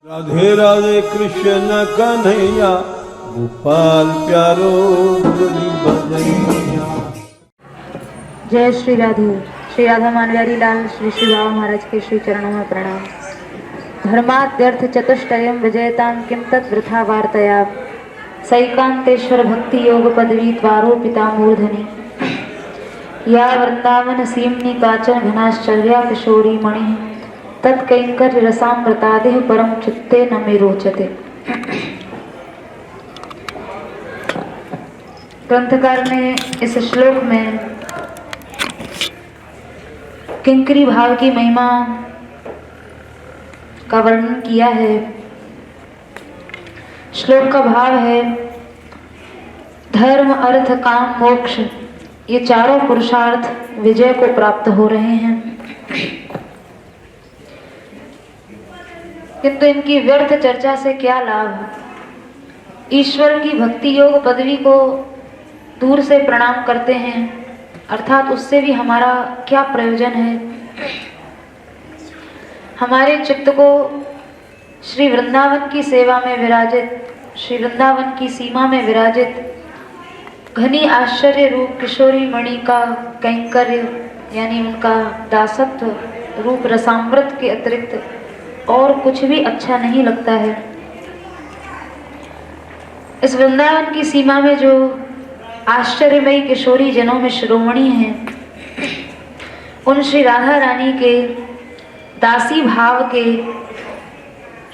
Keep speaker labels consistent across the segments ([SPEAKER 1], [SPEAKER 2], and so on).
[SPEAKER 1] राधे राधे कृष्ण कन्हैया गोपाल प्यारो मुरली बजैया।
[SPEAKER 2] जय श्री राधे। श्री राधा मानव्यारी लाल श्री श्री बाबा महाराज के श्री चरणों में प्रणाम। धर्माद्यर्थ चतुष्टयम विजयताम किम तत् वृथा वार्तया सैकांतेश्वर भक्ति योग पदवी द्वारोपिता मूर्धनि या वृंदावन सीमनी काचन घनाश्चर्या किशोरी मणि तत्कैंकर्य रसामृतादेह परम चित्ते न मे रोचते। ग्रंथकार ने इस श्लोक में किंकरी भाव की महिमा का वर्णन किया है। श्लोक का भाव है धर्म अर्थ काम मोक्ष ये चारों पुरुषार्थ विजय को प्राप्त हो रहे हैं, किंतु इनकी व्यर्थ चर्चा से क्या लाभ। ईश्वर की भक्ति योग पदवी को दूर से प्रणाम करते हैं, अर्थात उससे भी हमारा क्या प्रयोजन है। हमारे चित्त को श्री वृंदावन की सेवा में विराजित, श्री वृंदावन की सीमा में विराजित घनी आश्चर्य रूप किशोरी मणि का कैंकर्य यानी उनका दासत्व रूप रसामृत के अतिरिक्त और कुछ भी अच्छा नहीं लगता है। इस वृंदावन की सीमा में जो आश्चर्यमयी किशोरी जनों में शिरोमणि हैं, उन श्री राधा रानी के दासी भाव के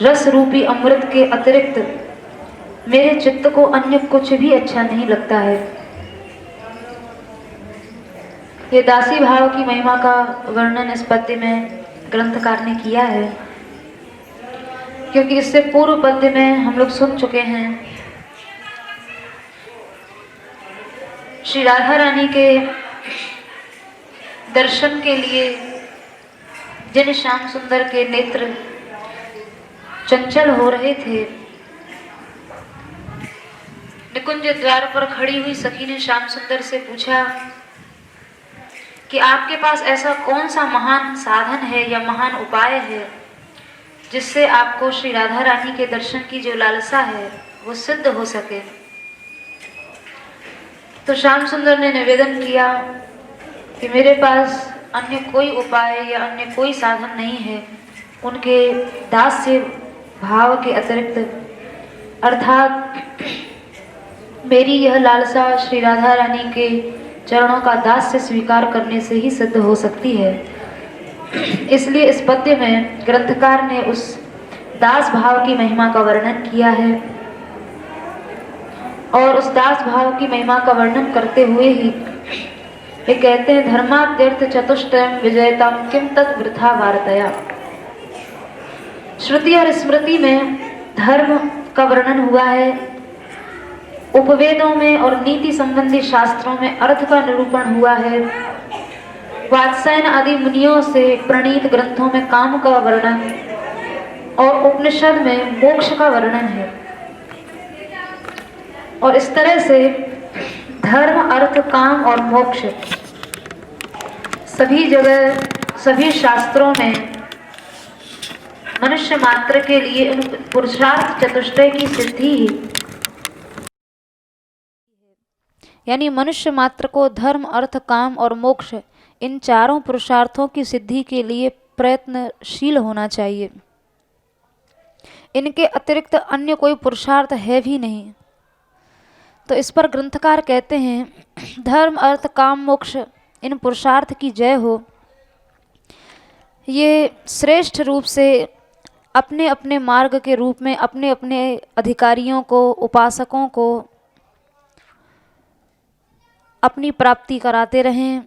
[SPEAKER 2] रस रूपी अमृत के अतिरिक्त मेरे चित्त को अन्य कुछ भी अच्छा नहीं लगता है। ये दासी भाव की महिमा का वर्णन इस पद्य में ग्रंथकार ने किया है, क्योंकि इससे पूर्व पद्य में हम लोग सुन चुके हैं श्री राधा रानी के दर्शन के लिए जिन श्याम सुंदर के नेत्र चंचल हो रहे थे, निकुंज द्वार पर खड़ी हुई सखी ने श्याम सुंदर से पूछा कि आपके पास ऐसा कौन सा महान साधन है या महान उपाय है जिससे आपको श्री राधा रानी के दर्शन की जो लालसा है वो सिद्ध हो सके। तो श्याम सुंदर ने निवेदन किया कि मेरे पास अन्य कोई उपाय या अन्य कोई साधन नहीं है उनके दास्य भाव के अतिरिक्त, अर्थात मेरी यह लालसा श्री राधा रानी के चरणों का दास्य स्वीकार करने से ही सिद्ध हो सकती है। इसलिए इस पद्य में ग्रंथकार ने उस दास भाव की महिमा का वर्णन किया है, और उस दास भाव की महिमा का वर्णन करते हुए ही ये कहते हैं धर्माद्यर्थ चतुष्टयम विजयताम किम तत् वृथा वार्तया। श्रुति और स्मृति में धर्म का वर्णन हुआ है, उपवेदों में और नीति संबंधी शास्त्रों में अर्थ का निरूपण हुआ है, वात्सायन आदि मुनियों से प्रणीत ग्रंथों में काम का वर्णन और उपनिषद में मोक्ष का वर्णन है। और इस तरह से धर्म अर्थ काम और मोक्ष सभी जगह सभी शास्त्रों में मनुष्य मात्र के लिए उन पुरुषार्थ चतुष्टय की सिद्धि ही, यानी मनुष्य मात्र को धर्म अर्थ काम और मोक्ष इन चारों पुरुषार्थों की सिद्धि के लिए प्रयत्नशील होना चाहिए। इनके अतिरिक्त अन्य कोई पुरुषार्थ है भी नहीं। तो इस पर ग्रंथकार कहते हैं धर्म अर्थ काम मोक्ष इन पुरुषार्थ की जय हो। ये श्रेष्ठ रूप से अपने अपने मार्ग के रूप में अपने अपने अधिकारियों को, उपासकों को अपनी प्राप्ति कराते रहें,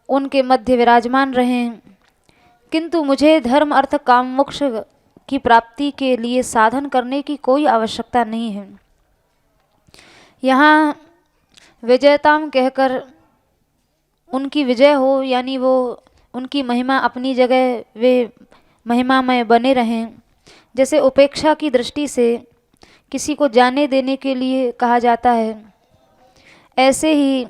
[SPEAKER 2] उनके मध्य विराजमान रहें, किंतु मुझे धर्म अर्थ काम मोक्ष की प्राप्ति के लिए साधन करने की कोई आवश्यकता नहीं है। यहाँ विजयताम कहकर उनकी विजय हो, यानी वो उनकी महिमा अपनी जगह वे महिमामय बने रहें। जैसे उपेक्षा की दृष्टि से किसी को जाने देने के लिए कहा जाता है, ऐसे ही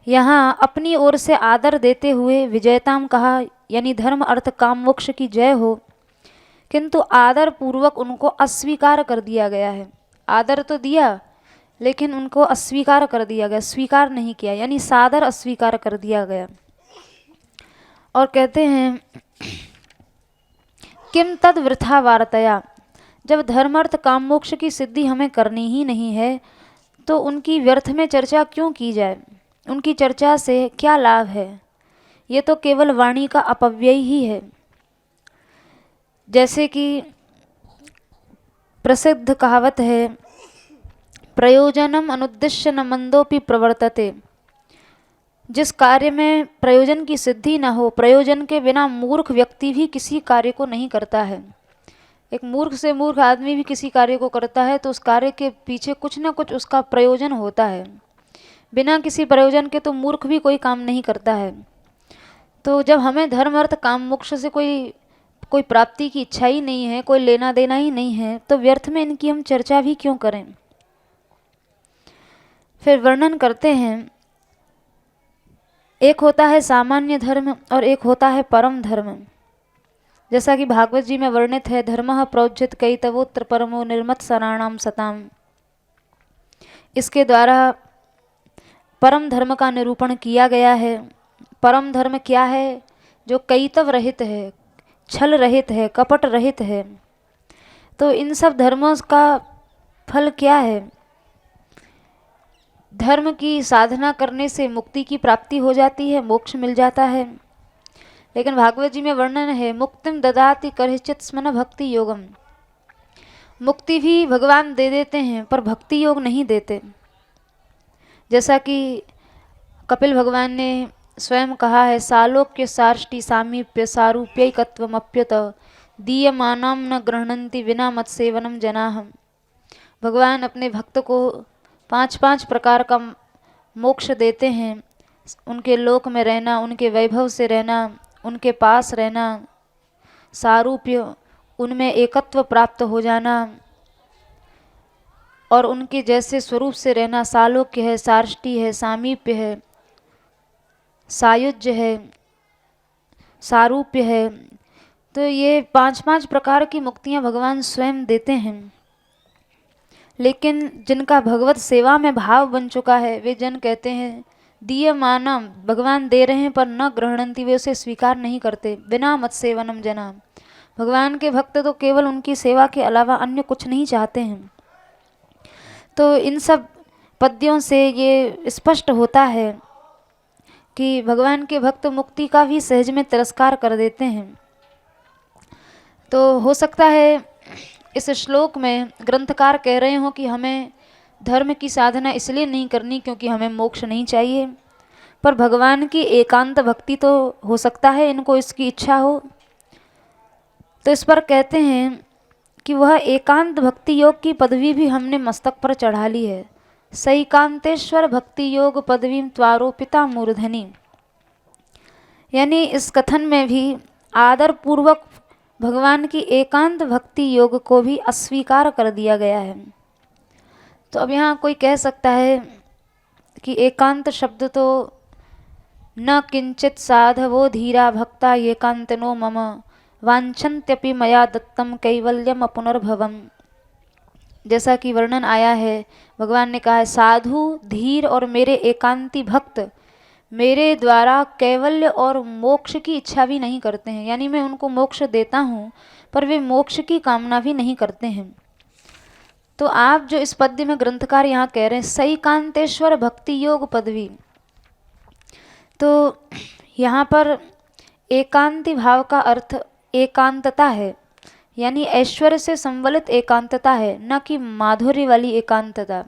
[SPEAKER 2] यहाँ अपनी ओर से आदर देते हुए विजयताम कहा, यानी धर्म अर्थ काम मोक्ष की जय हो, किंतु आदर पूर्वक उनको अस्वीकार कर दिया गया है। आदर तो दिया लेकिन उनको अस्वीकार कर दिया गया, स्वीकार नहीं किया, यानी सादर अस्वीकार कर दिया गया। और कहते हैं किम तद वृथा वार्तया, जब धर्म अर्थ काम मोक्ष की सिद्धि हमें करनी ही नहीं है तो उनकी व्यर्थ में चर्चा क्यों की जाए, उनकी चर्चा से क्या लाभ है, ये तो केवल वाणी का अपव्यय ही है। जैसे कि प्रसिद्ध कहावत है, प्रयोजनम अनुद्दिश्य न मंदोपि प्रवर्तते, जिस कार्य में प्रयोजन की सिद्धि न हो, प्रयोजन के बिना मूर्ख व्यक्ति भी किसी कार्य को नहीं करता है। एक मूर्ख से मूर्ख आदमी भी किसी कार्य को करता है तो उस कार्य के पीछे कुछ न कुछ उसका प्रयोजन होता है। बिना किसी प्रयोजन के तो मूर्ख भी कोई काम नहीं करता है। तो जब हमें धर्म अर्थ काम मोक्ष से कोई प्राप्ति की इच्छा ही नहीं है, कोई लेना देना ही नहीं है, तो व्यर्थ में इनकी हम चर्चा भी क्यों करें। फिर वर्णन करते हैं, एक होता है सामान्य धर्म और एक होता है परम धर्म। जैसा कि भागवत जी में वर्णित है, धर्मः प्रोज्झित कैतवोत्र परमो निर्मत सराणाम सताम। इसके द्वारा परम धर्म का निरूपण किया गया है। परम धर्म क्या है? जो कैतव रहित है, छल रहित है, कपट रहित है। तो इन सब धर्मों का फल क्या है? धर्म की साधना करने से मुक्ति की प्राप्ति हो जाती है, मोक्ष मिल जाता है। लेकिन भागवत जी में वर्णन है, मुक्तिम ददाति करहिचित स्मन भक्ति योगम। मुक्ति भी भगवान दे देते हैं पर भक्ति योग नहीं देते। जैसा कि कपिल भगवान ने स्वयं कहा है, सालोक्य सार्ष्टि सामीप्य सारूप्यैकत्वमप्युत दीयमानां न गृह्णन्ति विना मत सेवनम जनाः। भगवान अपने भक्त को 5-5 प्रकार का मोक्ष देते हैं। उनके लोक में रहना, उनके वैभव से रहना, उनके पास रहना, सारूप्य उनमें एकत्व प्राप्त हो जाना और उनके जैसे स्वरूप से रहना। सालोक्य है, सार्ष्टि है, सामीप्य है, सायुज्य है, सारूप्य है। तो ये 5-5 प्रकार की मुक्तियां भगवान स्वयं देते हैं। लेकिन जिनका भगवत सेवा में भाव बन चुका है वे जन कहते हैं, दीयमानम, भगवान दे रहे हैं पर न गृह्णन्ति, वे उसे स्वीकार नहीं करते। बिना मत सेवनम जना, भगवान के भक्त तो केवल उनकी सेवा के अलावा अन्य कुछ नहीं चाहते हैं। तो इन सब पद्यों से ये स्पष्ट होता है कि भगवान के भक्त मुक्ति का भी सहज में तिरस्कार कर देते हैं। तो हो सकता है इस श्लोक में ग्रंथकार कह रहे हो कि हमें धर्म की साधना इसलिए नहीं करनी क्योंकि हमें मोक्ष नहीं चाहिए, पर भगवान की एकांत भक्ति तो हो सकता है इनको इसकी इच्छा हो। तो इस पर कहते हैं कि वह एकांत भक्ति योग की पदवी भी हमने मस्तक पर चढ़ा ली है। सैकांतेश्वर भक्ति योग पदवी त्वारोपिता मूर्धनि। यानी इस कथन में भी आदर पूर्वक भगवान की एकांत भक्ति योग को भी अस्वीकार कर दिया गया है। तो अब यहाँ कोई कह सकता है कि एकांत शब्द तो न किंचित साधवो धीरा भक्ता एकांतनो मम वांछन्त्यपि मया दत्तम कैवल्यम पुनर्भवम। जैसा कि वर्णन आया है, भगवान ने कहा है, साधु धीर और मेरे एकांती भक्त मेरे द्वारा कैवल्य और मोक्ष की इच्छा भी नहीं करते हैं। यानी मैं उनको मोक्ष देता हूँ पर वे मोक्ष की कामना भी नहीं करते हैं। तो आप जो इस पद्य में ग्रंथकार यहाँ कह रहे हैं, सैकांतेश्वर भक्ति योग पदवी, तो यहाँ पर एकांती भाव का अर्थ एकांतता है, यानी ऐश्वर्य से संवलित एकांतता है, न कि माधुर्य वाली एकांतता।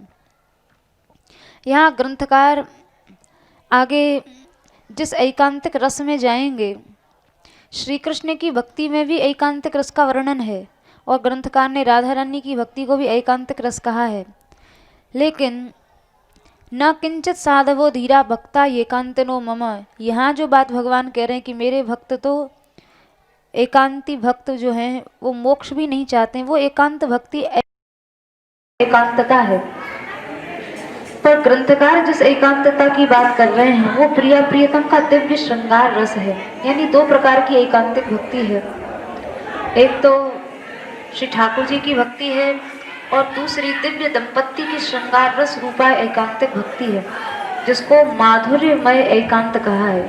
[SPEAKER 2] यहाँ ग्रंथकार आगे जिस एकांतिक रस में जाएंगे, श्री कृष्ण की भक्ति में भी एकांतिक रस का वर्णन है और ग्रंथकार ने राधा रानी की भक्ति को भी एकांतिक रस कहा है। लेकिन न किंचित साधवो धीरा भक्ता एकांतनो मम, यहाँ जो बात भगवान कह रहे हैं कि मेरे भक्त तो एकांती भक्त जो हैं वो मोक्ष भी नहीं चाहते हैं, वो एकांत भक्ति एकांतता है। पर ग्रंथकार जिस एकांतता की बात कर रहे हैं वो प्रिया प्रियतम का दिव्य श्रृंगार रस है। यानी 2 प्रकार की एकांतिक भक्ति है। एक तो श्री ठाकुर जी की भक्ति है और दूसरी दिव्य दंपत्ति की श्रृंगार रस रूपा एकांतिक भक्ति है, जिसको माधुर्यमय एकांत कहा है।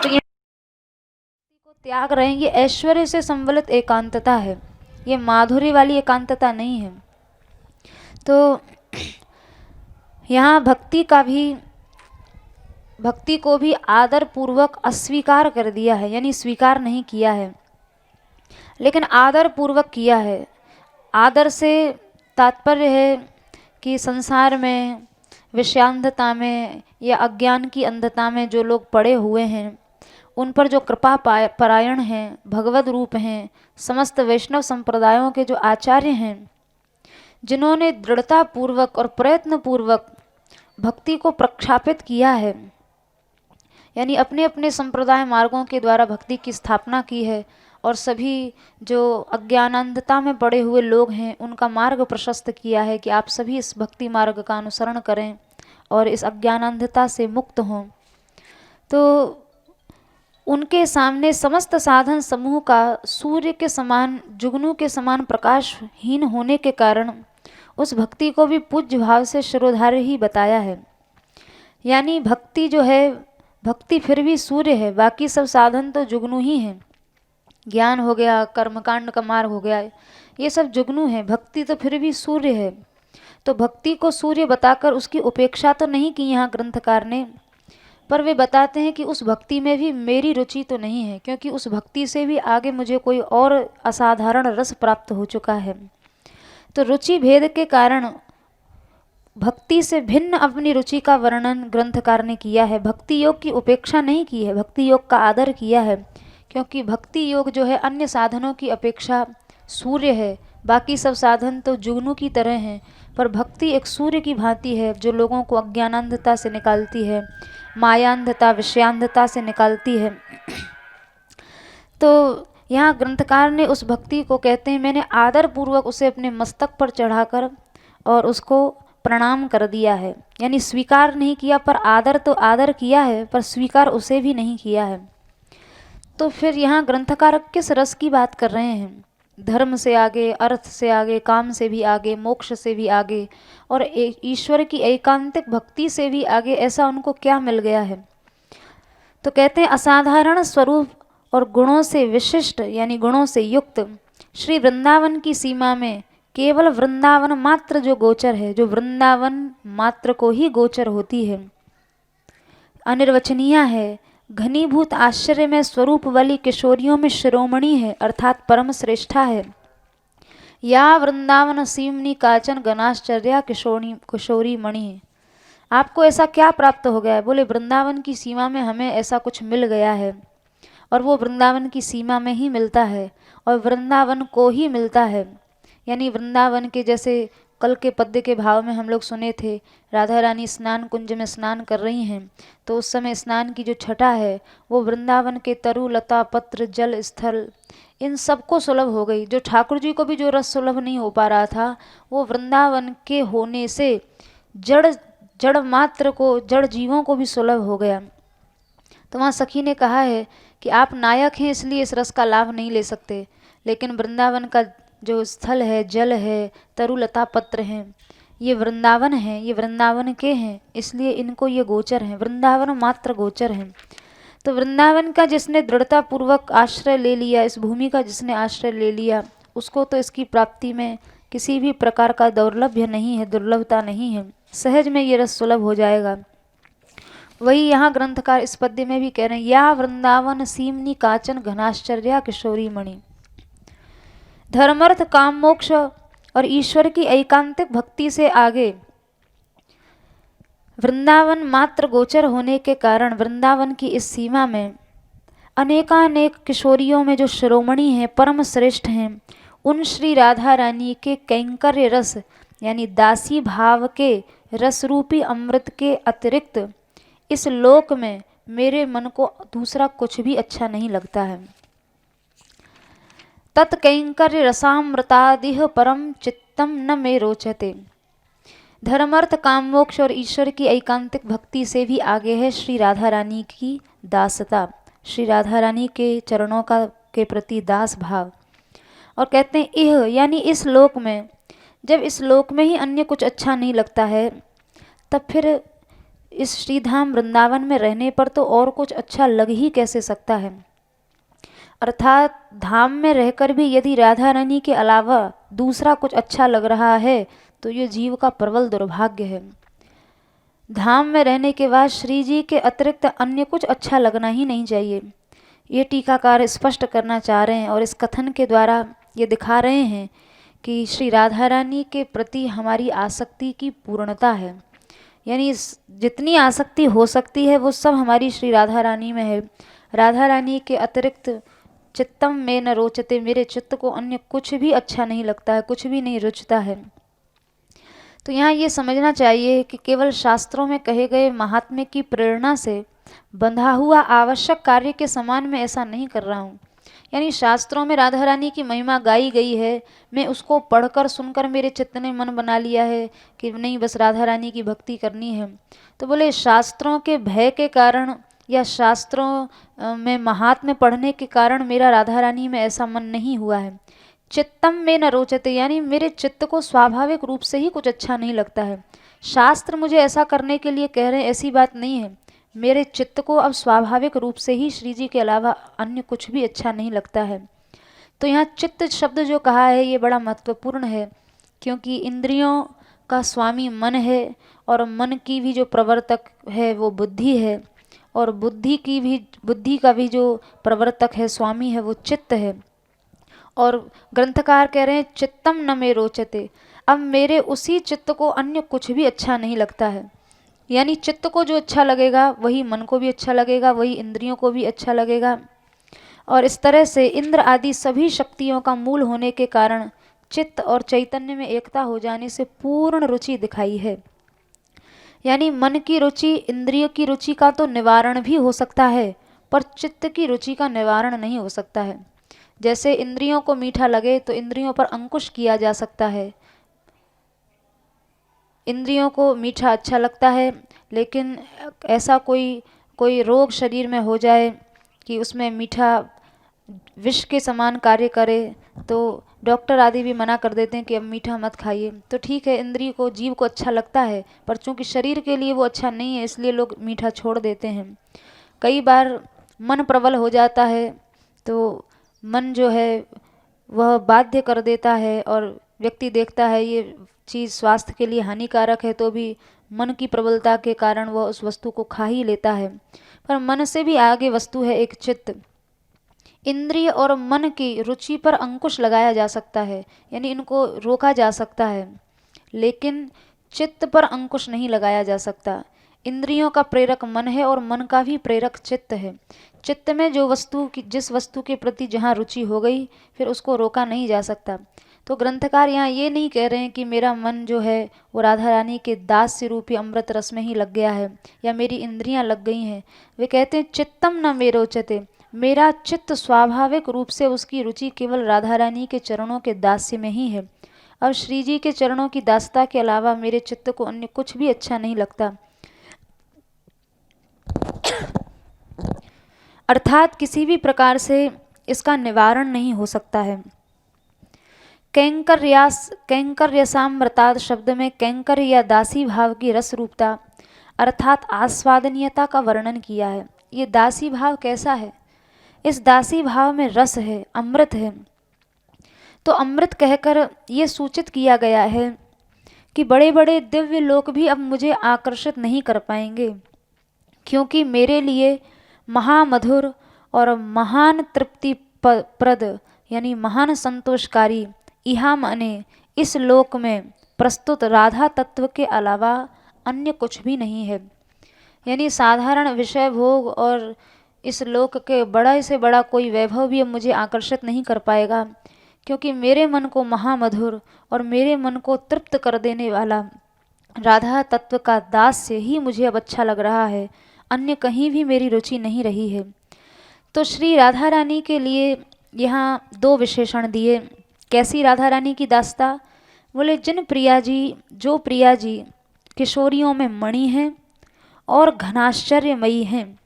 [SPEAKER 2] तो ये को त्याग रहे हैं, ये ऐश्वर्य से संवलित एकांतता है, ये माधुर्य वाली एकांतता नहीं है। तो यहाँ भक्ति को भी आदर पूर्वक अस्वीकार कर दिया है, यानी स्वीकार नहीं किया है, लेकिन आदर पूर्वक किया है। आदर से तात्पर्य है कि संसार में विषयांधता में या अज्ञान की अंधता में जो लोग पड़े हुए हैं, उन पर जो कृपा परायण हैं, भगवद रूप हैं, समस्त वैष्णव संप्रदायों के जो आचार्य हैं, जिन्होंने दृढ़ता पूर्वक और प्रयत्न पूर्वक भक्ति को प्रख्यापित किया है, यानी अपने अपने संप्रदाय मार्गों के द्वारा भक्ति की स्थापना की है, और सभी जो अज्ञानांधता में पड़े हुए लोग हैं उनका मार्ग प्रशस्त किया है कि आप सभी इस भक्ति मार्ग का अनुसरण करें और इस अज्ञानांधता से मुक्त हों। तो उनके सामने समस्त साधन समूह का सूर्य के समान, जुगनू के समान प्रकाशहीन होने के कारण उस भक्ति को भी पूज्य भाव से शिरोधार्य ही बताया है। यानी भक्ति जो है, भक्ति फिर भी सूर्य है, बाकी सब साधन तो जुगनू ही हैं। ज्ञान हो गया, कर्मकांड का मार्ग हो गया, ये सब जुगनू है, भक्ति तो फिर भी सूर्य है। तो भक्ति को सूर्य बताकर उसकी उपेक्षा तो नहीं की यहाँ ग्रंथकार ने, पर वे बताते हैं कि उस भक्ति में भी मेरी रुचि तो नहीं है, क्योंकि उस भक्ति से भी आगे मुझे कोई और असाधारण रस प्राप्त हो चुका है। तो रुचि भेद के कारण भक्ति से भिन्न अपनी रुचि का वर्णन ग्रंथकार ने किया है। भक्ति योग की उपेक्षा नहीं की है, भक्ति योग का आदर किया है, क्योंकि भक्ति योग जो है अन्य साधनों की अपेक्षा सूर्य है। बाकी सब साधन तो जुगनू की तरह हैं, पर भक्ति एक सूर्य की भांति है जो लोगों को अज्ञानांधता से निकालती है, मायांधता, विषयांधता से निकालती है। तो यहाँ ग्रंथकार ने उस भक्ति को, कहते हैं, मैंने आदर पूर्वक उसे अपने मस्तक पर चढ़ाकर और उसको प्रणाम कर दिया है, यानी स्वीकार नहीं किया, पर आदर तो आदर किया है, पर स्वीकार उसे भी नहीं किया है। तो फिर यहाँ ग्रंथकार किस रस की बात कर रहे हैं? धर्म से आगे, अर्थ से आगे, काम से भी आगे, मोक्ष से भी आगे, और ईश्वर की एकांतिक भक्ति से भी आगे ऐसा उनको क्या मिल गया है? तो कहते हैं, असाधारण स्वरूप और गुणों से विशिष्ट, यानी गुणों से युक्त श्री वृंदावन की सीमा में केवल वृंदावन मात्र जो गोचर है, जो वृंदावन मात्र को ही गोचर होती है, अनिर्वचनीय है, घनीभूत आश्चर्य में स्वरूप वाली किशोरियों में शिरोमणि है, अर्थात परम श्रेष्ठा है। या वृंदावन सीमनी काचन गणाश्चर्या किशोरी मणि है। आपको ऐसा क्या प्राप्त हो गया है? बोले वृंदावन की सीमा में हमें ऐसा कुछ मिल गया है, और वो वृंदावन की सीमा में ही मिलता है और वृंदावन को ही मिलता है। यानी वृंदावन के, जैसे कल के पद्य के भाव में हम लोग सुने थे, राधा रानी स्नान कुंज में स्नान कर रही हैं, तो उस समय स्नान की जो छटा है वो वृंदावन के तरु, लता, पत्र, जल, स्थल, इन सबको सुलभ हो गई। जो ठाकुर जी को भी जो रस सुलभ नहीं हो पा रहा था, वो वृंदावन के होने से जड़ मात्र को, जड़ जीवों को भी सुलभ हो गया। तो वहाँ सखी ने कहा है कि आप नायक हैं इसलिए इस रस का लाभ नहीं ले सकते, लेकिन वृंदावन का जो स्थल है, जल है, तरुलता, पत्र हैं, ये वृंदावन हैं, ये वृंदावन के हैं, इसलिए इनको ये गोचर हैं, वृंदावन मात्र गोचर हैं। तो वृंदावन का जिसने दृढ़ता पूर्वक आश्रय ले लिया, इस भूमि का जिसने आश्रय ले लिया, उसको तो इसकी प्राप्ति में किसी भी प्रकार का दौर्लभ्य नहीं है, दुर्लभता नहीं है, सहज में ये रस सुलभ हो जाएगा। वही यहाँ ग्रंथकार इस पद्य में भी कह रहे हैं, या वृंदावन सीमनी काचन घनाश्चर्या किशोरी मणि। धर्मर्थ काम मोक्ष और ईश्वर की एकांतिक भक्ति से आगे वृंदावन मात्र गोचर होने के कारण वृंदावन की इस सीमा में अनेकानेक किशोरियों में जो शिरोमणि हैं, परम श्रेष्ठ हैं, उन श्री राधा रानी के कैंकर्य रस, यानी दासी भाव के रसरूपी अमृत के अतिरिक्त इस लोक में मेरे मन को दूसरा कुछ भी अच्छा नहीं लगता है। तत्कैंकर्य रसामृतादिह परम चित्तम न मे रोचते। धर्मर्थ काम मोक्ष और ईश्वर की एकांतिक भक्ति से भी आगे है श्री राधा रानी की दासता, श्री राधा रानी के चरणों का के प्रति दास भाव। और कहते हैं इह यानी इस लोक में, जब इस लोक में ही अन्य कुछ अच्छा नहीं लगता है, तब फिर इस श्रीधाम वृंदावन में रहने पर तो और कुछ अच्छा लग ही कैसे सकता है। अर्थात धाम में रहकर भी यदि राधा रानी के अलावा दूसरा कुछ अच्छा लग रहा है तो ये जीव का प्रबल दुर्भाग्य है। धाम में रहने के बाद श्री जी के अतिरिक्त अन्य कुछ अच्छा लगना ही नहीं चाहिए। ये टीकाकार स्पष्ट करना चाह रहे हैं और इस कथन के द्वारा ये दिखा रहे हैं कि श्री राधा रानी के प्रति हमारी आसक्ति की पूर्णता है, यानी जितनी आसक्ति हो सकती है वो सब हमारी श्री राधा रानी में है। राधा रानी के अतिरिक्त चित्तम में न रोचते, मेरे चित्त को अन्य कुछ भी अच्छा नहीं लगता है, कुछ भी नहीं रुचता है। तो यहाँ ये समझना चाहिए कि केवल शास्त्रों में कहे गए महात्म्य की प्रेरणा से बंधा हुआ आवश्यक कार्य के समान मैं ऐसा नहीं कर रहा हूँ। यानी शास्त्रों में राधा रानी की महिमा गाई गई है, मैं उसको पढ़कर सुनकर मेरे चित्त ने मन बना लिया है कि नहीं बस राधा रानी की भक्ति करनी है। तो बोले शास्त्रों के भय के कारण या शास्त्रों में महात्म्य पढ़ने के कारण मेरा राधा रानी में ऐसा मन नहीं हुआ है। चित्तम में न रोचते, यानी मेरे चित्त को स्वाभाविक रूप से ही कुछ अच्छा नहीं लगता है। शास्त्र मुझे ऐसा करने के लिए कह रहे हैं ऐसी बात नहीं है, मेरे चित्त को अब स्वाभाविक रूप से ही श्री जी के अलावा अन्य कुछ भी अच्छा नहीं लगता है। तो यहाँ चित्त शब्द जो कहा है ये बड़ा महत्वपूर्ण है, क्योंकि इंद्रियों का स्वामी मन है और मन की भी जो प्रवर्तक है वो बुद्धि है, और बुद्धि का भी जो प्रवर्तक है स्वामी है वो चित्त है। और ग्रंथकार कह रहे हैं चित्तम न मे रोचते, अब मेरे उसी चित्त को अन्य कुछ भी अच्छा नहीं लगता है। यानी चित्त को जो अच्छा लगेगा वही मन को भी अच्छा लगेगा, वही इंद्रियों को भी अच्छा लगेगा। और इस तरह से इंद्र आदि सभी शक्तियों का मूल होने के कारण चित्त और चैतन्य में एकता हो जाने से पूर्ण रुचि दिखाई है। यानी मन की रुचि, इंद्रिय की रुचि का तो निवारण भी हो सकता है, पर चित्त की रुचि का निवारण नहीं हो सकता है। जैसे इंद्रियों को मीठा लगे तो इंद्रियों पर अंकुश किया जा सकता है, इंद्रियों को मीठा अच्छा लगता है, लेकिन ऐसा कोई रोग शरीर में हो जाए कि उसमें मीठा विष के समान कार्य करे तो डॉक्टर आदि भी मना कर देते हैं कि अब मीठा मत खाइए। तो ठीक है, इंद्रिय को, जीव को अच्छा लगता है, पर चूंकि शरीर के लिए वो अच्छा नहीं है इसलिए लोग मीठा छोड़ देते हैं। कई बार मन प्रबल हो जाता है तो मन जो है वह बाध्य कर देता है और व्यक्ति देखता है ये चीज़ स्वास्थ्य के लिए हानिकारक है तो भी मन की प्रबलता के कारण वह उस वस्तु को खा ही लेता है। पर मन से भी आगे वस्तु है एक चित्त। इंद्रिय और मन की रुचि पर अंकुश लगाया जा सकता है, यानी इनको रोका जा सकता है, लेकिन चित्त पर अंकुश नहीं लगाया जा सकता। इंद्रियों का प्रेरक मन है और मन का भी प्रेरक चित्त है। चित्त में जो वस्तु की, जिस वस्तु के प्रति जहाँ रुचि हो गई फिर उसको रोका नहीं जा सकता। तो ग्रंथकार यहाँ ये नहीं कह रहे हैं कि मेरा मन जो है वो राधा रानी के दास्य रूपी अमृत रस में ही लग गया है या मेरी इंद्रियां लग गई हैं। वे कहते हैं चित्तम न मे रोचते, मेरा चित्त स्वाभाविक रूप से उसकी रुचि केवल राधा रानी के चरणों के दास्य में ही है। अब श्री जी के चरणों की दासता के अलावा मेरे चित्त को अन्य कुछ भी अच्छा नहीं लगता। अर्थात किसी भी प्रकार से इसका निवारण नहीं हो सकता है। कैंकर्यसामृताद शब्द में कैंकर या दासी भाव की रस रूपता अर्थात आस्वादनीयता का वर्णन किया है। ये दासी भाव कैसा है? इस दासी भाव में रस है, अमृत है। तो अमृत कहकर ये सूचित किया गया है कि बड़े बड़े दिव्य लोक भी अब मुझे आकर्षित नहीं कर पाएंगे, क्योंकि मेरे लिए महामधुर और महान तृप्ति प्रद यानी महान संतोषकारी इहा माने इस लोक में प्रस्तुत राधा तत्व के अलावा अन्य कुछ भी नहीं है। यानी साधारण विषय भोग और इस लोक के बड़ा से बड़ा कोई वैभव भी अब मुझे आकर्षित नहीं कर पाएगा, क्योंकि मेरे मन को महामधुर और मेरे मन को तृप्त कर देने वाला राधा तत्व का दास्य ही मुझे अब अच्छा लग रहा है, अन्य कहीं भी मेरी रुचि नहीं रही है। तो श्री राधा रानी के लिए यहाँ दो विशेषण दिए। कैसी राधा रानी की दास्ता? बोले जिन प्रिया जी, जो प्रिया जी किशोरियों में मणि हैं और घनाश्चर्यमयी हैं।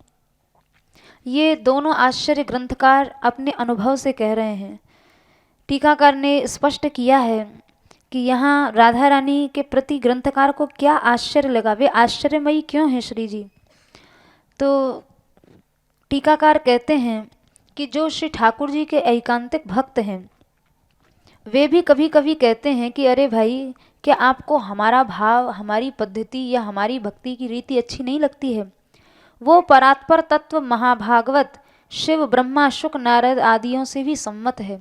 [SPEAKER 2] ये दोनों आश्चर्य ग्रंथकार अपने अनुभव से कह रहे हैं। टीकाकार ने स्पष्ट किया है कि यहाँ राधा रानी के प्रति ग्रंथकार को क्या आश्चर्य लगा, वे आश्चर्यमयी क्यों हैं श्री जी। तो टीकाकार कहते हैं कि जो श्री ठाकुर जी के एकांतिक भक्त हैं वे भी कभी कभी कहते हैं कि अरे भाई, क्या आपको हमारा भाव, हमारी पद्धति या हमारी भक्ति की रीति अच्छी नहीं लगती है। वो परात्पर तत्व महाभागवत शिव ब्रह्मा शुक नारद आदियों से भी सम्मत है।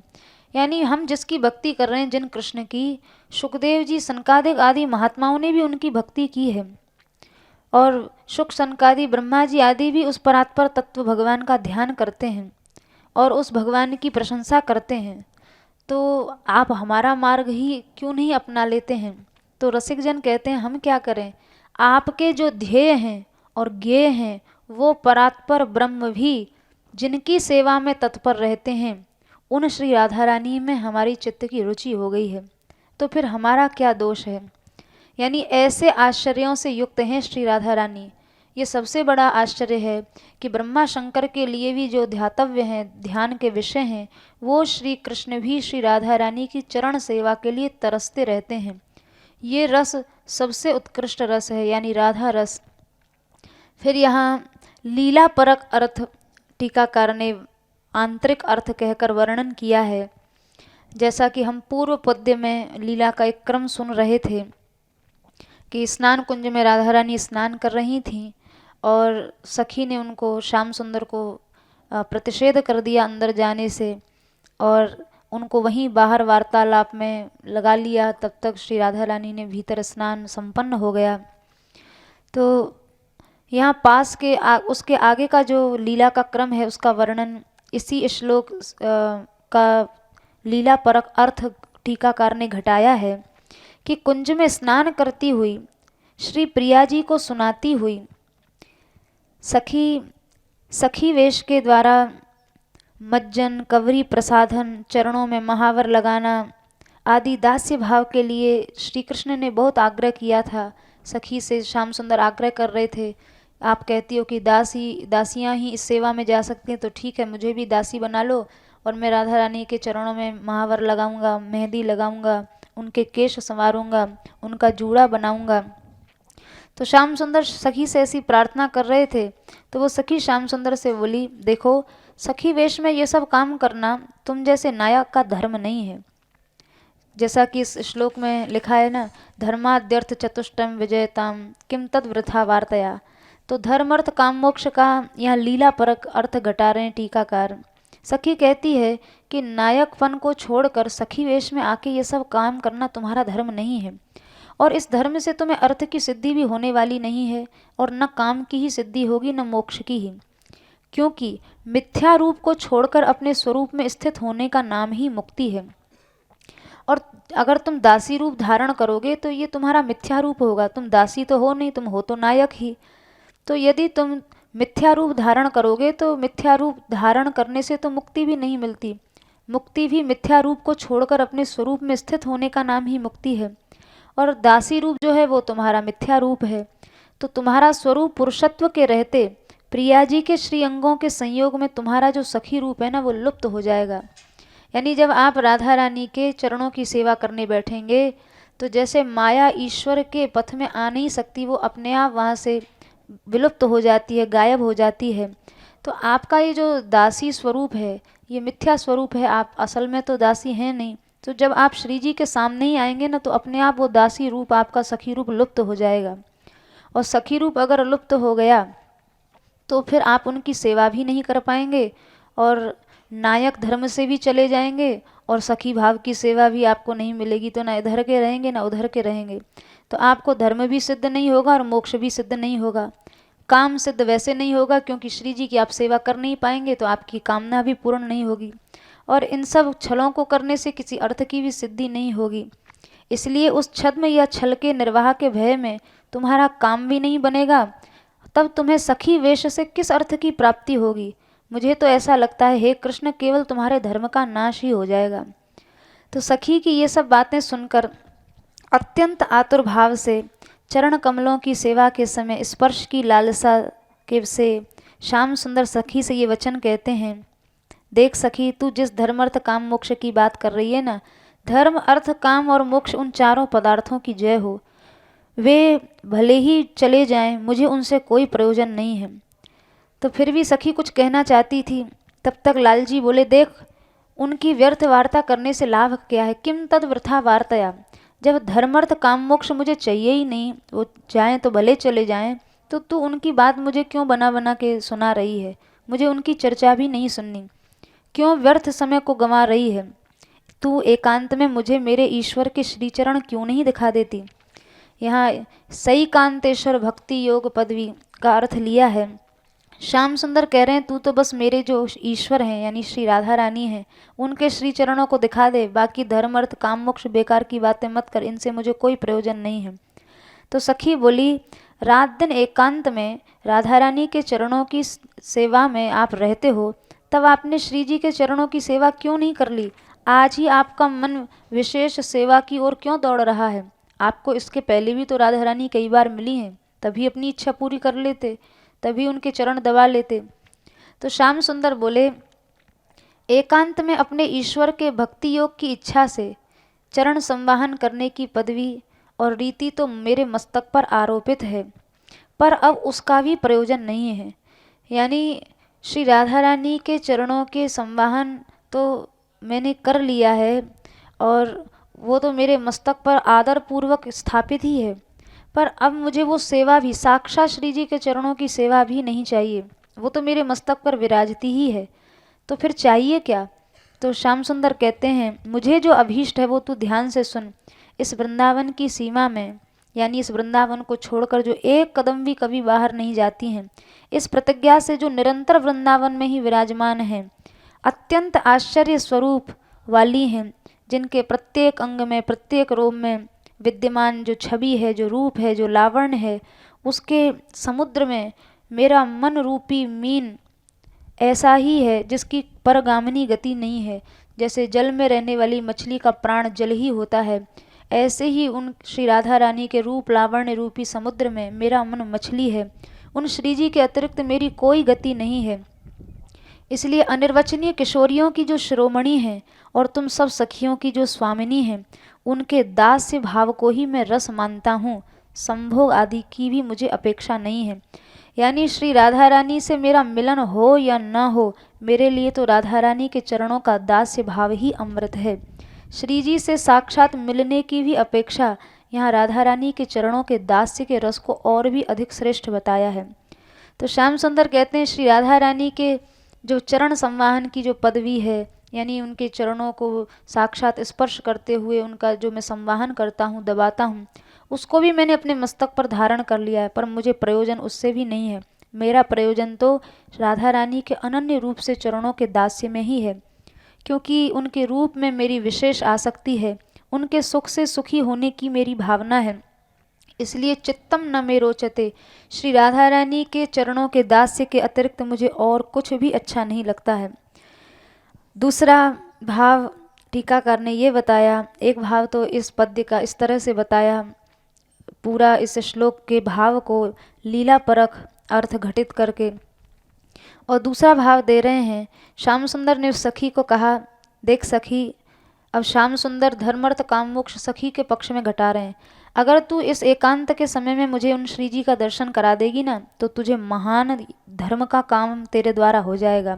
[SPEAKER 2] यानी हम जिसकी भक्ति कर रहे हैं, जिन कृष्ण की, सुखदेव जी सनकादिक आदि महात्माओं ने भी उनकी भक्ति की है और शुक सनकादि ब्रह्मा जी आदि भी उस परात्पर तत्व भगवान का ध्यान करते हैं और उस भगवान की प्रशंसा करते हैं। तो आप हमारा मार्ग ही क्यों नहीं अपना लेते हैं। तो रसिक जन कहते हैं हम क्या करें, आपके जो ध्येय हैं और ज्ञेय हैं वो परात्पर ब्रह्म भी जिनकी सेवा में तत्पर रहते हैं, उन श्री राधा रानी में हमारी चित्त की रुचि हो गई है, तो फिर हमारा क्या दोष है। यानी ऐसे आश्चर्यों से युक्त हैं श्री राधा रानी। ये सबसे बड़ा आश्चर्य है कि ब्रह्मा शंकर के लिए भी जो ध्यातव्य हैं, ध्यान के विषय हैं, वो श्री कृष्ण भी श्री राधा रानी की चरण सेवा के लिए तरसते रहते हैं। ये रस सबसे उत्कृष्ट रस है, यानी राधा रस। फिर यहाँ लीला परक अर्थ टीकाकार ने आंतरिक अर्थ कहकर वर्णन किया है। जैसा कि हम पूर्व पद्य में लीला का एक क्रम सुन रहे थे कि स्नान कुंज में राधा रानी स्नान कर रही थीं और सखी ने उनको, श्याम सुंदर को प्रतिषेध कर दिया अंदर जाने से और उनको वहीं बाहर वार्तालाप में लगा लिया। तब तक श्री राधा रानी ने भीतर स्नान संपन्न हो गया। तो यहाँ पास के उसके आगे का जो लीला का क्रम है उसका वर्णन इसी श्लोक का लीला परक अर्थ टीकाकार ने घटाया है कि कुंज में स्नान करती हुई श्री प्रिया जी को सुनाती हुई सखी वेश के द्वारा मज्जन, कवरी प्रसाधन, चरणों में महावर लगाना आदि दास्य भाव के लिए श्री कृष्ण ने बहुत आग्रह किया था। सखी से श्याम सुंदर आग्रह कर रहे थे, आप कहती हो कि दासियां ही इस सेवा में जा सकती हैं, तो ठीक है, मुझे भी दासी बना लो और मैं राधा रानी के चरणों में महावर लगाऊंगा, मेहंदी लगाऊंगा, उनके केश संवारूंगा, उनका जूड़ा बनाऊंगा। तो श्याम सुंदर सखी से ऐसी प्रार्थना कर रहे थे। तो वो सखी श्याम सुंदर से बोली, देखो सखी वेश में ये सब काम करना तुम जैसे नायक का धर्म नहीं है। जैसा कि इस श्लोक में लिखा है ना, धर्माद्यर्थ चतुष्टयम विजयताम किम तद वृथा वार्तया। तो धर्म अर्थ काम मोक्ष का यहाँ लीला परक अर्थ घटा रहे हैं टीकाकार। सखी कहती है कि नायकपन को छोड़कर सखी वेश में आके ये सब काम करना तुम्हारा धर्म नहीं है और इस धर्म से तुम्हें अर्थ की सिद्धि भी होने वाली नहीं है और न काम की ही सिद्धि होगी न मोक्ष की ही, क्योंकि मिथ्या रूप को छोड़कर अपने स्वरूप में स्थित होने का नाम ही मुक्ति है। और अगर तुम दासी रूप धारण करोगे तो ये तुम्हारा मिथ्या रूप होगा। तुम दासी तो हो नहीं, तुम हो तो नायक ही। तो यदि तुम मिथ्या रूप धारण करोगे तो मिथ्या रूप धारण करने से तो मुक्ति भी नहीं मिलती। मुक्ति भी मिथ्या रूप को छोड़कर अपने स्वरूप में स्थित होने का नाम ही मुक्ति है और दासी रूप जो है वो तुम्हारा मिथ्या रूप है। तो तुम्हारा स्वरूप पुरुषत्व के रहते प्रिया जी के श्री अंगों के संयोग में तुम्हारा जो सखी रूप है ना वो लुप्त हो जाएगा। यानी जब आप राधा रानी के चरणों की सेवा करने बैठेंगे तो जैसे माया ईश्वर के पथ में आ नहीं सकती, वो अपने आप वहाँ से विलुप्त हो जाती है, गायब हो जाती है। तो आपका ये जो दासी स्वरूप है ये मिथ्या स्वरूप है, आप असल में तो दासी हैं नहीं। तो जब आप श्री जी के सामने ही आएंगे ना तो अपने आप वो दासी रूप, आपका सखी रूप लुप्त हो जाएगा। और सखी रूप अगर लुप्त हो गया तो फिर आप उनकी सेवा भी नहीं कर पाएंगे और नायक धर्म से भी चले जाएंगे और सखी भाव की सेवा भी आपको नहीं मिलेगी। तो ना इधर के रहेंगे ना उधर के रहेंगे, तो आपको धर्म भी सिद्ध नहीं होगा और मोक्ष भी सिद्ध नहीं होगा। काम सिद्ध वैसे नहीं होगा क्योंकि श्री जी की आप सेवा कर नहीं पाएंगे तो आपकी कामना भी पूर्ण नहीं होगी और इन सब छलों को करने से किसी अर्थ की भी सिद्धि नहीं होगी। इसलिए उस छद्म या छल के निर्वाह के भय में तुम्हारा काम भी नहीं बनेगा, तब तुम्हें सखी वेश से किस अर्थ की प्राप्ति होगी। मुझे तो ऐसा लगता है हे कृष्ण, केवल तुम्हारे धर्म का नाश ही हो जाएगा। तो सखी की ये सब बातें सुनकर अत्यंत आतुर भाव से चरण कमलों की सेवा के समय स्पर्श की लालसा के से श्याम सुंदर सखी से ये वचन कहते हैं देख सखी, तू जिस धर्म अर्थ काम मोक्ष की बात कर रही है ना, धर्म अर्थ काम और मोक्ष उन चारों पदार्थों की जय हो। वे भले ही चले जाएं, मुझे उनसे कोई प्रयोजन नहीं है। तो फिर भी सखी कुछ कहना चाहती थी। तब तक लालजी बोले, देख, उनकी व्यर्थ वार्ता करने से लाभ क्या है। किम तद वृथा वार्तया, जब धर्मर्थ काम मोक्ष मुझे चाहिए ही नहीं, वो जाएं तो भले चले जाएं, तो तू उनकी बात मुझे क्यों बना बना के सुना रही है। मुझे उनकी चर्चा भी नहीं सुननी। क्यों व्यर्थ समय को गंवा रही है। तू एकांत में मुझे मेरे ईश्वर के श्रीचरण क्यों नहीं दिखा देती। यहाँ सई कांतेश्वर भक्ति योग पदवी का अर्थ लिया है। श्याम सुंदर कह रहे हैं, तू तो बस मेरे जो ईश्वर हैं यानी श्री राधा रानी हैं, उनके श्री चरणों को दिखा दे। बाकी धर्म अर्थ काम मोक्ष बेकार की बातें मत कर, इनसे मुझे कोई प्रयोजन नहीं है। तो सखी बोली, रात दिन एकांत में राधा रानी के चरणों की सेवा में आप रहते हो, तब आपने श्री जी के चरणों की सेवा क्यों नहीं कर ली। आज ही आपका मन विशेष सेवा की ओर क्यों दौड़ रहा है। आपको इसके पहले भी तो राधा रानी कई बार मिली हैं, तभी अपनी इच्छा पूरी कर लेते, तभी उनके चरण दबा लेते। तो श्याम सुंदर बोले, एकांत में अपने ईश्वर के भक्ति योग की इच्छा से चरण संवाहन करने की पदवी और रीति तो मेरे मस्तक पर आरोपित है, पर अब उसका भी प्रयोजन नहीं है। यानी श्री राधा रानी के चरणों के संवाहन तो मैंने कर लिया है और वो तो मेरे मस्तक पर आदर पूर्वक स्थापित ही है, पर अब मुझे वो सेवा भी, साक्षात श्री जी के चरणों की सेवा भी नहीं चाहिए। वो तो मेरे मस्तक पर विराजती ही है, तो फिर चाहिए क्या। तो श्याम सुंदर कहते हैं, मुझे जो अभीष्ट है वो तू ध्यान से सुन। इस वृंदावन की सीमा में, यानी इस वृंदावन को छोड़कर जो एक कदम भी कभी बाहर नहीं जाती हैं, इस प्रतिज्ञा से जो निरंतर वृंदावन में ही विराजमान हैं, अत्यंत आश्चर्य स्वरूप वाली हैं, जिनके प्रत्येक अंग में, प्रत्येक रोम में विद्यमान जो छवि है, जो रूप है, जो लावण्य है, उसके समुद्र में मेरा मन रूपी मीन ऐसा ही है जिसकी परगामिनी गति नहीं है। जैसे जल में रहने वाली मछली का प्राण जल ही होता है, ऐसे ही उन श्री राधा रानी के रूप लावण्य रूपी समुद्र में मेरा मन मछली है। उन श्री जी के अतिरिक्त मेरी कोई गति नहीं है। इसलिए अनिर्वचनीय किशोरियों की जो शिरोमणि हैं और तुम सब सखियों की जो स्वामिनी हैं, उनके दास्य भाव को ही मैं रस मानता हूँ। संभोग आदि की भी मुझे अपेक्षा नहीं है। यानी श्री राधा रानी से मेरा मिलन हो या न हो, मेरे लिए तो राधा रानी के चरणों का दास्य भाव ही अमृत है। श्री जी से साक्षात मिलने की भी अपेक्षा यहाँ राधा रानी के चरणों के दास्य के रस को और भी अधिक श्रेष्ठ बताया है। तो श्याम सुंदर कहते हैं, श्री राधा रानी के जो चरण संवाहन की जो पदवी है, यानी उनके चरणों को साक्षात स्पर्श करते हुए उनका जो मैं संवाहन करता हूँ, दबाता हूँ, उसको भी मैंने अपने मस्तक पर धारण कर लिया है, पर मुझे प्रयोजन उससे भी नहीं है। मेरा प्रयोजन तो राधा रानी के अनन्य रूप से चरणों के दास्य में ही है, क्योंकि उनके रूप में मेरी विशेष आसक्ति है, उनके सुख से सुखी होने की मेरी भावना है। इसलिए चित्तम न मे रोचते, श्री राधा रानी के चरणों के दास्य के अतिरिक्त मुझे और कुछ भी अच्छा नहीं लगता है। दूसरा भाव टीकाकार ने ये बताया, एक भाव तो इस पद्य का इस तरह से बताया, पूरा इस श्लोक के भाव को लीला परख अर्थ घटित करके, और दूसरा भाव दे रहे हैं। श्याम सुंदर ने उस सखी को कहा, देख सखी, अब श्याम सुंदर धर्मर्थ काम मोक्ष सखी के पक्ष में घटा रहे हैं। अगर तू इस एकांत के समय में मुझे उन श्री जी का दर्शन करा देगी ना, तो तुझे महान धर्म का काम तेरे द्वारा हो जाएगा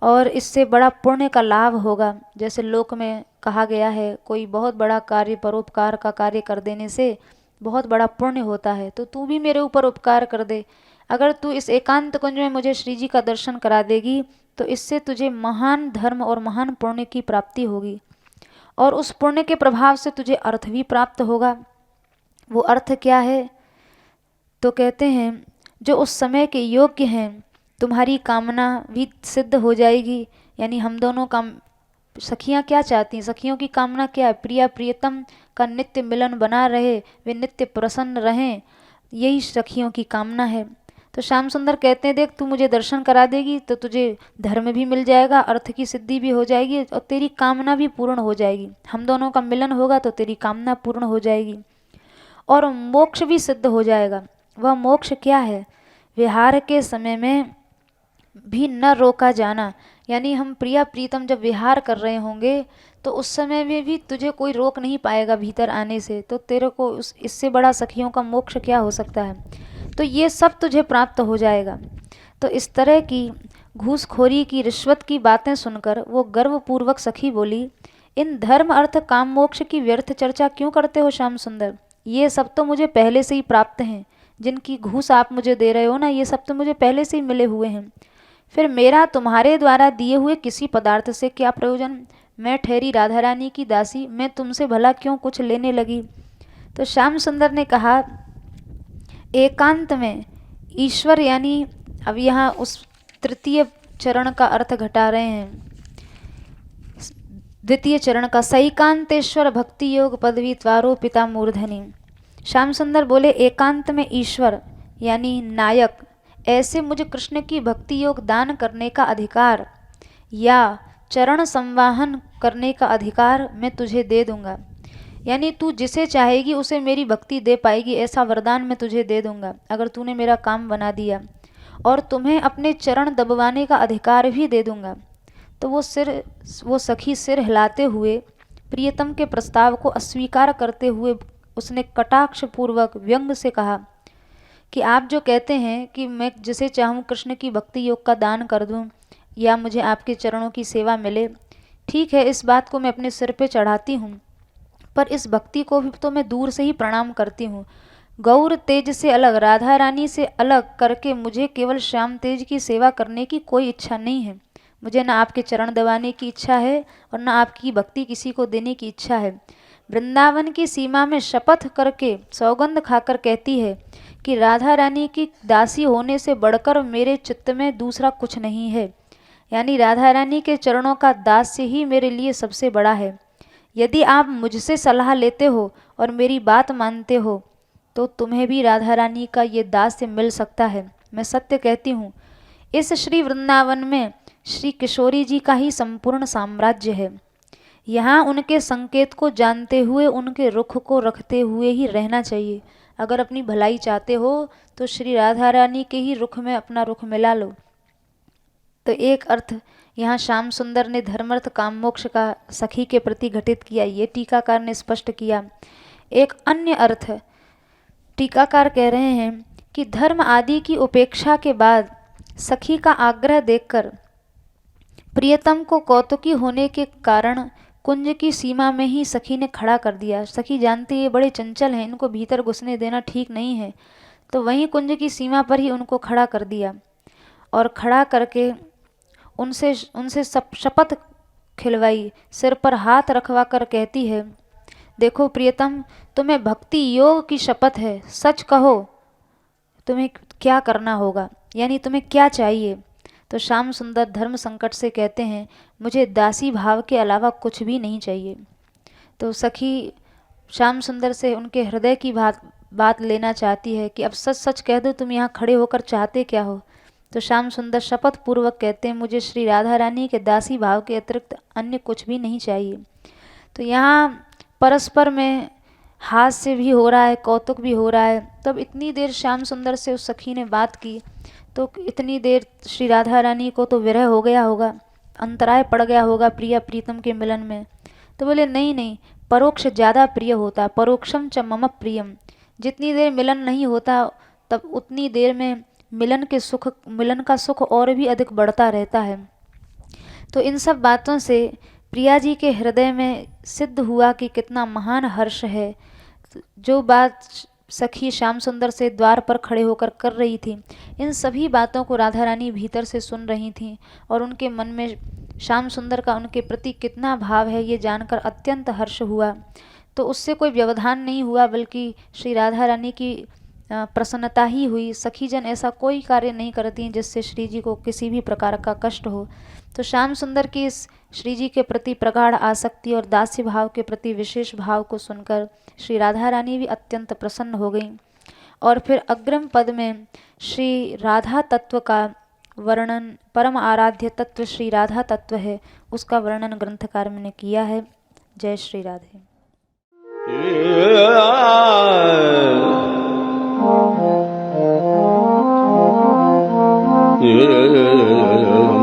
[SPEAKER 2] और इससे बड़ा पुण्य का लाभ होगा। जैसे लोक में कहा गया है, कोई बहुत बड़ा कार्य, परोपकार का कार्य कर देने से बहुत बड़ा पुण्य होता है। तो तू भी मेरे ऊपर उपकार कर दे। अगर तू इस एकांत कुंज में मुझे श्री जी का दर्शन करा देगी, तो इससे तुझे महान धर्म और महान पुण्य की प्राप्ति होगी, और उस पुण्य के प्रभाव से तुझे अर्थ भी प्राप्त होगा। वो अर्थ क्या है? तो कहते हैं, जो उस समय के योग्य हैं, तुम्हारी कामना भी सिद्ध हो जाएगी। यानी हम दोनों का, सखियाँ क्या चाहती हैं, सखियों की कामना क्या है? प्रिया प्रियतम का नित्य मिलन बना रहे, वे नित्य प्रसन्न रहें, यही सखियों की कामना है। तो श्याम सुंदर कहते हैं, देख, तू मुझे दर्शन करा देगी तो तुझे धर्म भी मिल जाएगा, अर्थ की सिद्धि भी हो जाएगी और तेरी कामना भी पूर्ण हो जाएगी। हम दोनों का मिलन होगा तो तेरी कामना पूर्ण हो जाएगी और मोक्ष भी सिद्ध हो जाएगा। वह मोक्ष क्या है? विहार के समय में भी न रोका जाना, यानी हम प्रिया प्रीतम जब विहार कर रहे होंगे तो उस समय में भी तुझे कोई रोक नहीं पाएगा भीतर आने से, तो तेरे को इससे बड़ा सखियों का मोक्ष क्या हो सकता है। तो ये सब तुझे प्राप्त हो जाएगा। तो इस तरह की घूसखोरी की, रिश्वत की बातें सुनकर वो गर्वपूर्वक सखी बोली, इन धर्म अर्थ काम मोक्ष की व्यर्थ चर्चा क्यों करते हो श्याम सुंदर, ये सब तो मुझे पहले से ही प्राप्त हैं। जिनकी घूस आप मुझे दे रहे हो ना, ये सब तो मुझे पहले से ही मिले हुए हैं। फिर मेरा तुम्हारे द्वारा दिए हुए किसी पदार्थ से क्या प्रयोजन। मैं ठहरी राधा रानी की दासी, मैं तुमसे भला क्यों कुछ लेने लगी। तो श्याम सुंदर ने कहा, एकांत में ईश्वर, यानी अब यहाँ उस तृतीय चरण का अर्थ घटा रहे हैं, द्वितीय चरण का, सैकांतेश्वर भक्ति योग पदवी त्वारो पिता मूर्धनी। श्याम सुंदर बोले, एकांत में ईश्वर यानी नायक, ऐसे मुझे कृष्ण की भक्ति योग दान करने का अधिकार या चरण संवाहन करने का अधिकार मैं तुझे दे दूंगा। यानी तू जिसे चाहेगी उसे मेरी भक्ति दे पाएगी, ऐसा वरदान मैं तुझे दे दूंगा अगर तूने मेरा काम बना दिया। और तुम्हें अपने चरण दबवाने का अधिकार भी दे दूंगा। तो वो सखी सिर हिलाते हुए प्रियतम के प्रस्ताव को अस्वीकार करते हुए उसने कटाक्ष पूर्वक व्यंग से कहा कि आप जो कहते हैं कि मैं जिसे चाहूँ कृष्ण की भक्ति योग का दान कर दूं या मुझे आपके चरणों की सेवा मिले, ठीक है, इस बात को मैं अपने सिर पे चढ़ाती हूँ, पर इस भक्ति को भी तो मैं दूर से ही प्रणाम करती हूँ। गौर तेज से अलग, राधा रानी से अलग करके मुझे केवल श्याम तेज की सेवा करने की कोई इच्छा नहीं है। मुझे ना आपके चरण दबाने की इच्छा है और ना आपकी भक्ति किसी को देने की इच्छा है। वृंदावन की सीमा में शपथ करके सौगंध खाकर कहती है कि राधा रानी की दासी होने से बढ़कर मेरे चित्त में दूसरा कुछ नहीं है। यानी राधा रानी के चरणों का दास्य ही मेरे लिए सबसे बड़ा है। यदि आप मुझसे सलाह लेते हो और मेरी बात मानते हो तो तुम्हें भी राधा रानी का ये दास्य मिल सकता है। मैं सत्य कहती हूँ, इस श्री वृंदावन में श्री किशोरी जी का ही संपूर्ण साम्राज्य है। यहाँ उनके संकेत को जानते हुए, उनके रुख को रखते हुए ही रहना चाहिए। अगर अपनी भलाई चाहते हो तो श्री राधा रानी के ही रुख में अपना रुख मिला लो। तो एक अर्थ यहाँ श्याम सुंदर ने धर्मर्थ काम मोक्ष का सखी के प्रति घटित किया, ये टीकाकार ने स्पष्ट किया। एक अन्य अर्थ टीकाकार कह रहे हैं कि धर्म आदि की उपेक्षा के बाद सखी का आग्रह देखकर प्रियतम को कौतुकी होने के कारण कुंज की सीमा में ही सखी ने खड़ा कर दिया। सखी जानती है ये बड़े चंचल हैं, इनको भीतर घुसने देना ठीक नहीं है, तो वहीं कुंज की सीमा पर ही उनको खड़ा कर दिया और खड़ा करके उनसे शपथ खिलवाई, सिर पर हाथ रखवा कर कहती है, देखो प्रियतम, तुम्हें भक्ति योग की शपथ है, सच कहो तुम्हें क्या करना होगा, यानी तुम्हें क्या चाहिए। तो श्याम सुंदर धर्म संकट से कहते हैं, मुझे दासी भाव के अलावा कुछ भी नहीं चाहिए। तो सखी श्याम सुंदर से उनके हृदय की बात लेना चाहती है कि अब सच सच कह दो, तुम यहाँ खड़े होकर चाहते क्या हो। तो श्याम सुंदर शपथ पूर्वक कहते हैं, मुझे श्री राधा रानी के दासी भाव के अतिरिक्त अन्य कुछ भी नहीं चाहिए। तो यहाँ परस्पर में हास्य भी हो रहा है, कौतुक भी हो रहा है। तब इतनी देर श्याम सुंदर से उस सखी ने बात की, तो इतनी देर श्री राधा रानी को तो विरह हो गया होगा, अंतराय पड़ गया होगा प्रिया प्रीतम के मिलन में। तो बोले नहीं नहीं, परोक्ष ज़्यादा प्रिय होता, परोक्षम च मम प्रियम। जितनी देर मिलन नहीं होता तब उतनी देर में मिलन का सुख और भी अधिक बढ़ता रहता है। तो इन सब बातों से प्रिया जी के हृदय में सिद्ध हुआ कि कितना महान हर्ष है। जो बात सखी श्याम सुंदर से द्वार पर खड़े होकर कर रही थी, इन सभी बातों को राधा रानी भीतर से सुन रही थीं और उनके मन में श्याम सुंदर का उनके प्रति कितना भाव है ये जानकर अत्यंत हर्ष हुआ। तो उससे कोई व्यवधान नहीं हुआ, बल्कि श्री राधा रानी की प्रसन्नता ही हुई। सखी जन ऐसा कोई कार्य नहीं करती जिससे श्री जी को किसी भी प्रकार का कष्ट हो। तो श्याम सुंदर की इस श्री जी के प्रति प्रगाढ़ आसक्ति और दास्य भाव के प्रति विशेष भाव को सुनकर श्री राधा रानी भी अत्यंत प्रसन्न हो गई। और फिर अग्रिम पद में श्री राधा तत्व का वर्णन, परम आराध्य तत्व श्री राधा तत्व है, उसका वर्णन ग्रंथकार ने किया है। जय श्री राधे।
[SPEAKER 1] Yeah.